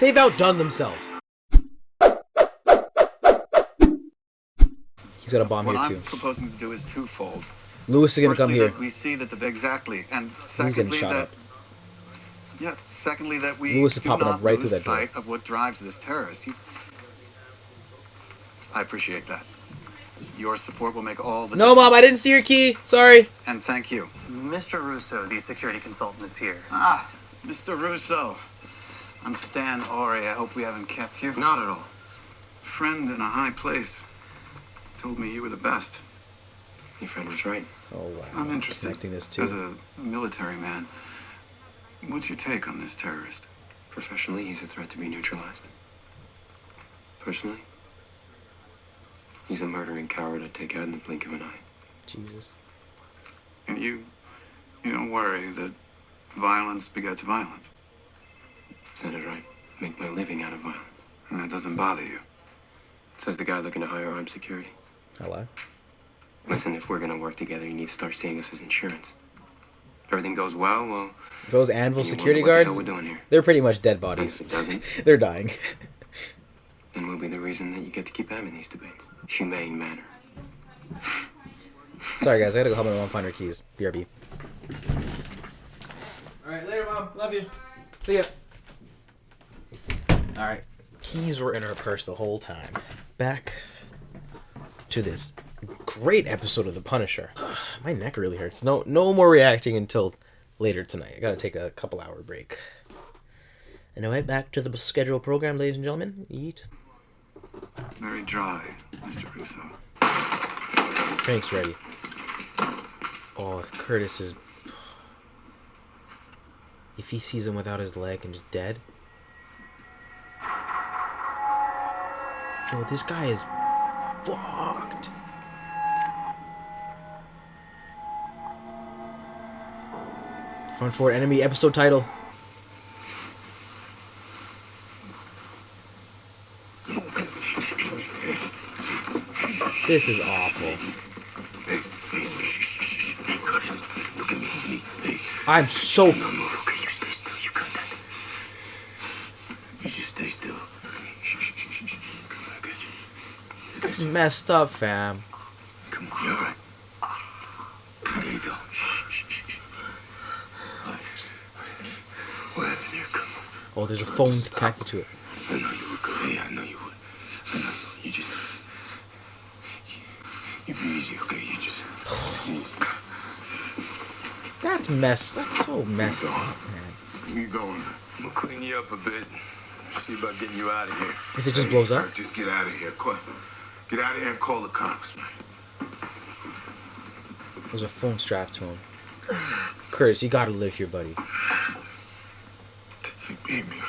They've outdone themselves. He's got a bomb here too. What I'm proposing to do is twofold. Lewis is gonna come here. That we see that exactly, and secondly that we Lewis is do popping not up right through lose that door. sight of what drives this terrorist. I appreciate that. Your support will make all the No, Mom, I didn't see your key. Sorry. And thank you. Mr. Russo, the security consultant, is here. Ah, Mr. Russo. I'm Stan Ori. I hope we haven't kept you. Not at all. Friend in a high place told me you were the best. Your friend was right. Oh, wow. I'm interested. Connecting this too. As a military man, what's your take on this terrorist? Professionally, he's a threat to be neutralized. Personally, he's a murdering coward I'd take out in the blink of an eye. Jesus. And you don't worry that violence begets violence. Said it right. Make my living out of violence. And that doesn't bother you. Says the guy looking to hire armed security. Hello. Listen, if we're gonna work together, you need to start seeing us as insurance. If everything goes well, those Anvil you security wonder what guards, the hell we're doing here. they're pretty much dead And bodies. if it doesn't, They're dying. then we'll be the reason that you get to keep having these debates. Humane manner. Sorry, guys. I gotta go help my mom find her keys. BRB. Alright, later, Mom. Love you. See ya. Alright. Keys were in her purse the whole time. Back to this great episode of The Punisher. My neck really hurts. No more reacting until later tonight. I gotta take a couple hour break. And now right back to the scheduled program, ladies and gentlemen. Eat. Very dry, Mr. Russo. Drink's ready. Oh, if Curtis is... If he sees him without his leg and just dead... Yo, this guy is fucked. Front forward enemy episode title. This is awful. Look at me, it's me. Hey. I'm so... Okay, you stay still. You got that. You just stay still. Come on, I got you. That's messed up, fam. Come on, you alright? There you go. What happened here? Come on. Oh, there's a phone connected to it. I know you would go. Hey, I know you would. I know you. You just... You be easy, okay? You just... That's so messed up, man. Where you going? I'm gonna clean you up a bit. See about getting you out of here. If it just blows up? Just get out of here. Get out of here and call the cops, man. There's a phone strapped to him. Curtis, you gotta live here, buddy. You beat me.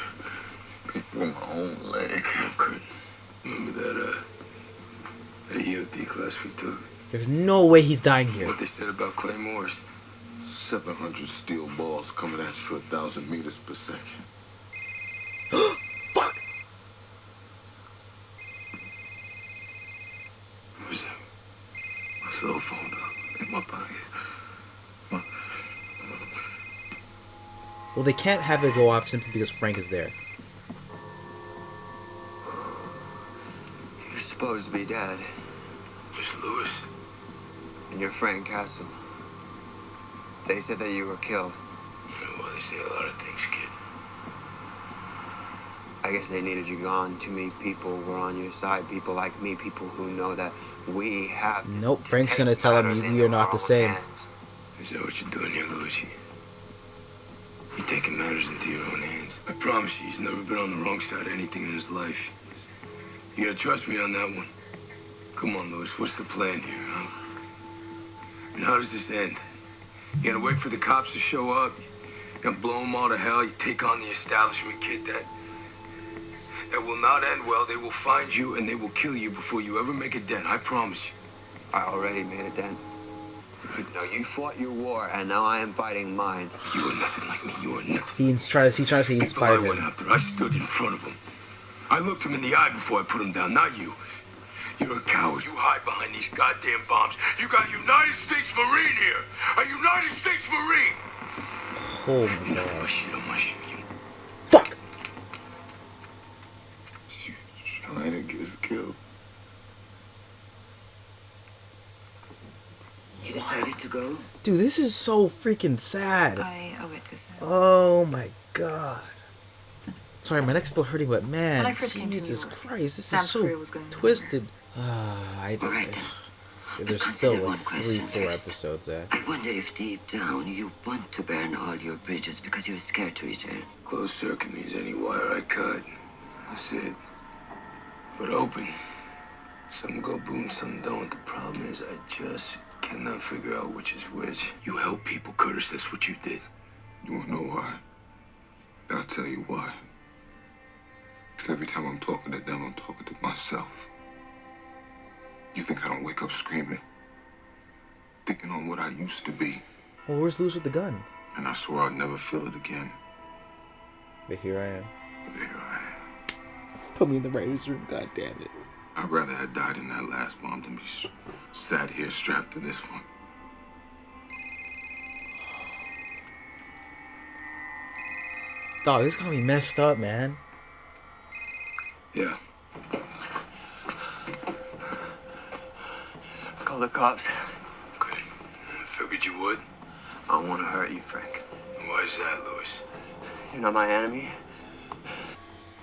Beat me with my own leg. Kurt, remember that EOD class we took? There's no way he's dying here. What they said about claymores? 700 steel balls coming at you for 1,000 meters per second. Fuck! Where's that? My cell phone in my pocket. Well, they can't have it go off simply because Frank is there. You're supposed to be dead. Where's Lewis? In your friend Castle. They said that you were killed. Well, they say a lot of things, kid. I guess they needed you gone. Too many people were on your side. People like me. People who know that we have. Nope, Frank's gonna tell him we are not the same. Is that what you're doing here, Lewis? You're taking matters into your own hands. I promise you, he's never been on the wrong side of anything in his life. You gotta trust me on that one. Come on, Lewis, what's the plan here, huh? And how does this end? You gonna wait for the cops to show up? You gonna blow them all to hell? You take on the establishment, kid? That will not end well. They will find you and they will kill you before you ever make a dent. I promise you. I already made a dent. Right. No, you fought your war, and now I am fighting mine. You are nothing like me. You are nothing. He's trying to say he inspired People I went him. after, I stood in front of him. I looked him in the eye before I put him down, not you. You're a coward. You hide behind these goddamn bombs. You got a United States Marine here. A United States Marine. Oh You're nothing my but shit on my shit. fuck! was killed. You decided to go? Dude, this is so freaking sad. I owe it to say. Oh my god. Sorry, my neck's still hurting, but man, When I first came to New Jesus York, Christ, this Sam's is so career was going twisted. All right, then. there's Consider still one like 3, question 4 first. episodes, I wonder if deep down you want to burn all your bridges because you're scared to return. Closed circuit means any wire I cut. That's it. But open. Some go boom, some don't. The problem is I just cannot figure out which is which. You help people, Curtis. That's what you did. You wanna know why? I'll tell you why. Because every time I'm talking to them, I'm talking to myself. You think I don't wake up screaming? Thinking on what I used to be. Well, where's Luz with the gun? And I swore I'd never feel it again. But here I am. But here I am. Put me in the writer's room, god damn it. I'd rather have died in that last bomb than be sat here strapped to this one. Dog, this got me messed up, man. Yeah. Call the cops. Good. Figured you would. I don't want to hurt you, Frank. Why is that, Louis? You're not my enemy.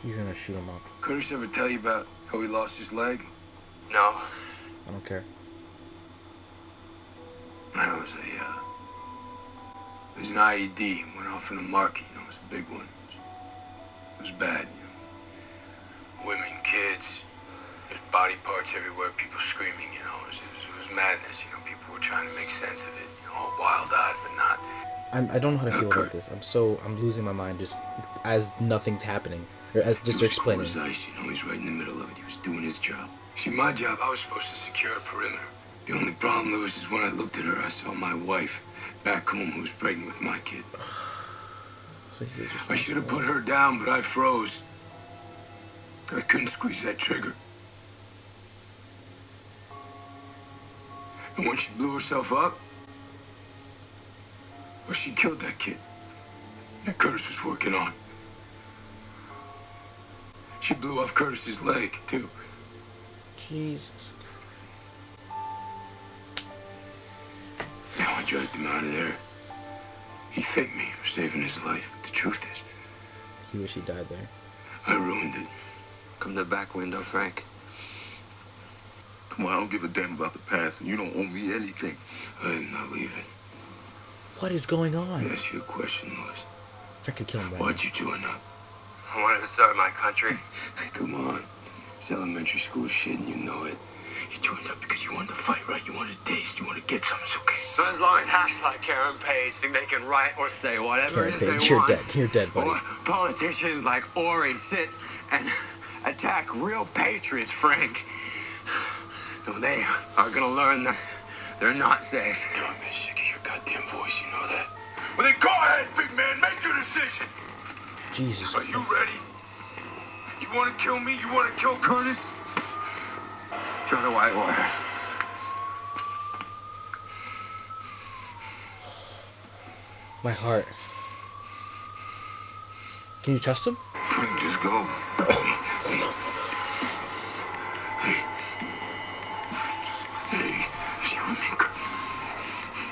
He's gonna shoot him up. Curtis ever tell you about how he lost his leg? No. I don't care. That was it was an IED. Went off in the market, you know, it was a big one. It was bad, you know. Women, kids, there's body parts everywhere, people screaming, you know. It was madness, you know. People were trying to make sense of it, you know, all wild-eyed, but not. I don't know how to feel Kurt. about this. I'm losing my mind just as nothing's happening. Or as just He was explaining. cool as ice, you know, he's right in the middle of it. He was doing his job. See, my job, I was supposed to secure a perimeter. The only problem, Louis, is when I looked at her, I saw my wife back home who was pregnant with my kid. So he's just I should have put her down, but I froze. I couldn't squeeze that trigger. And when she blew herself up, well, she killed that kid that Curtis was working on. She blew off Curtis's leg, too. Jesus. Now I dragged him out of there. He thanked me for saving his life, but the truth is, He wish he died there. I ruined it. Come to the back window, Frank. Come on, I don't give a damn about the past, and you don't owe me anything. I am not leaving. What is going Let on? me ask you a question, Louis. If I could kill him right Why'd you join up? I wanted to serve my country. Come on. It's elementary school shit, and you know it. You joined up because you wanted to fight, right? You wanted to taste. You wanted to get something. It's okay. So as long as hashtags like Karen Page think they can write or say whatever Karen it is Page, they you're want. dead. You're dead, buddy. Or politicians like Ori sit and attack real patriots, Frank. No, they are gonna learn that they're not safe. You know, I'm getting sick of your goddamn voice. You know that? Well, then go ahead, big man. Make your decision. Jesus Are you Christ. ready? You want to kill me? You want to kill Curtis? Try the white water. My heart. Can you trust him? Frank, just go. Hey, if you and me,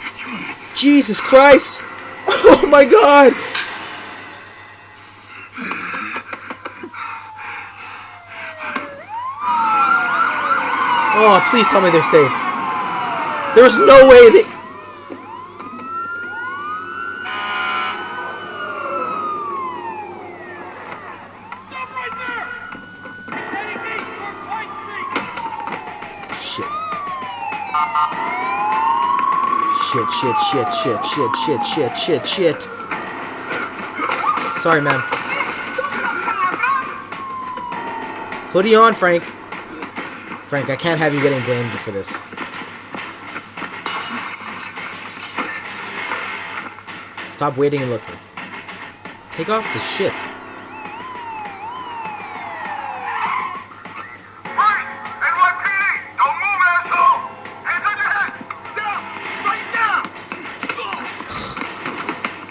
if you and me. Jesus Christ! Oh my God! Oh, please tell me they're safe. There's no way they... Stop right there! He's heading east towards Pine Street! Shit. Shit. Sorry, man. Hoodie on, Frank. Frank, I can't have you getting blamed for this. Stop waiting and looking. Take off the shit. Freeze! NYPD! Don't move, asshole! Hands on your head! Down! Right down!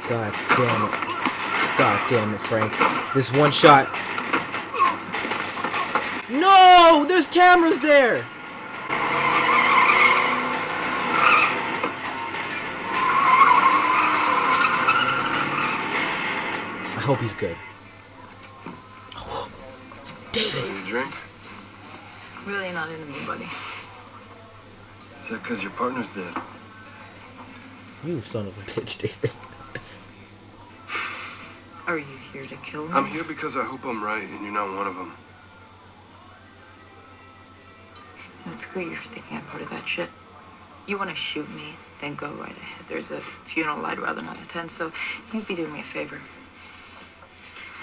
God damn it. God damn it, Frank. This one shot. No! There's cameras there! I hope he's good. Oh, David! Need a drink? Really not into me, buddy. Is that because your partner's dead? You son of a bitch, David. Are you here to kill me? I'm here because I hope I'm right and you're not one of them. No, screw you for thinking I'm part of that shit. You want to shoot me, then go right ahead. There's a funeral I'd rather not attend, so you'd be doing me a favor.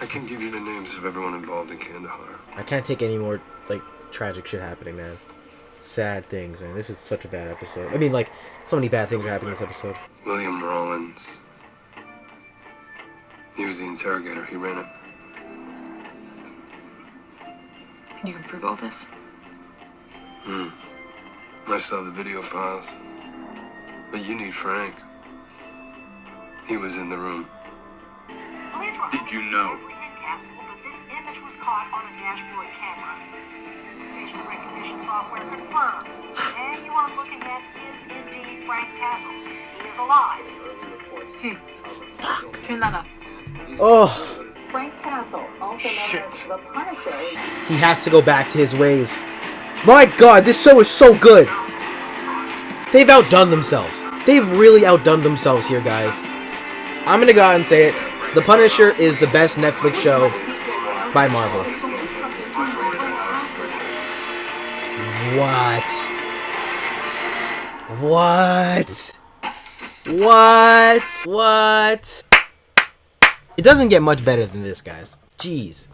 I can give you the names of everyone involved in Kandahar. I can't take any more, like, tragic shit happening, man. Sad things, man. This is such a bad episode. I mean, like, so many bad things are happening in this episode. William Rollins. He was the interrogator. He ran it. You can prove all this? I still have the video files. But you need Frank. He was in the room. Did you know? Castle, but this image was caught on a dashboard camera. Facial recognition software confirms the man you are looking at is indeed Frank Castle. He is alive. Fuck. Turn that up. Oh! Frank Castle, also known as the Punisher. He has to go back to his ways. My god, this show is so good! They've outdone themselves. They've really outdone themselves here, guys. I'm gonna go out and say it. The Punisher is the best Netflix show by Marvel. What? What? What? What? It doesn't get much better than this, guys. Jeez.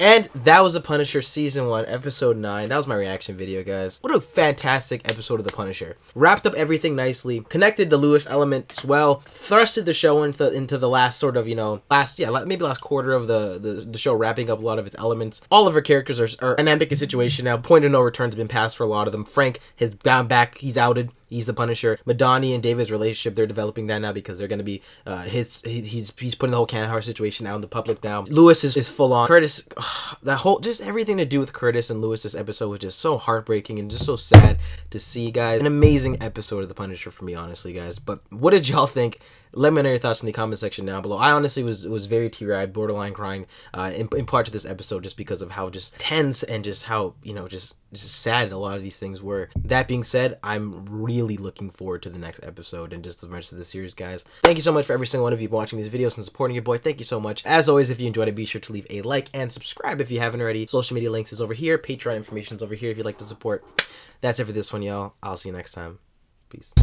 And that was The Punisher Season 1, Episode 9. That was my reaction video, guys. What a fantastic episode of The Punisher. Wrapped up everything nicely, connected the Lewis elements well, thrusted the show into the last sort of, maybe last quarter of the show, wrapping up a lot of its elements. All of our characters are in an ambiguous situation now. Point of no return has been passed for a lot of them. Frank has gone back. He's outed. He's the Punisher. Madani and David's relationship, they're developing that now because they're going to be, he's putting the whole Kandahar situation out in the public now. Lewis is full on. Curtis, just everything to do with Curtis and Lewis this episode was just so heartbreaking and just so sad to see, guys. An amazing episode of The Punisher for me, honestly, guys. But what did y'all think? Let me know your thoughts in the comment section down below. I honestly was very teary-eyed, borderline crying in part to this episode just because of how just tense and just how, just sad a lot of these things were. That being said, I'm really looking forward to the next episode and just the rest of the series, guys. Thank you so much for every single one of you watching these videos and supporting your boy. Thank you so much. As always, if you enjoyed it, be sure to leave a like and subscribe if you haven't already. Social media links is over here. Patreon information is over here if you'd like to support. That's it for this one, y'all. I'll see you next time. Peace.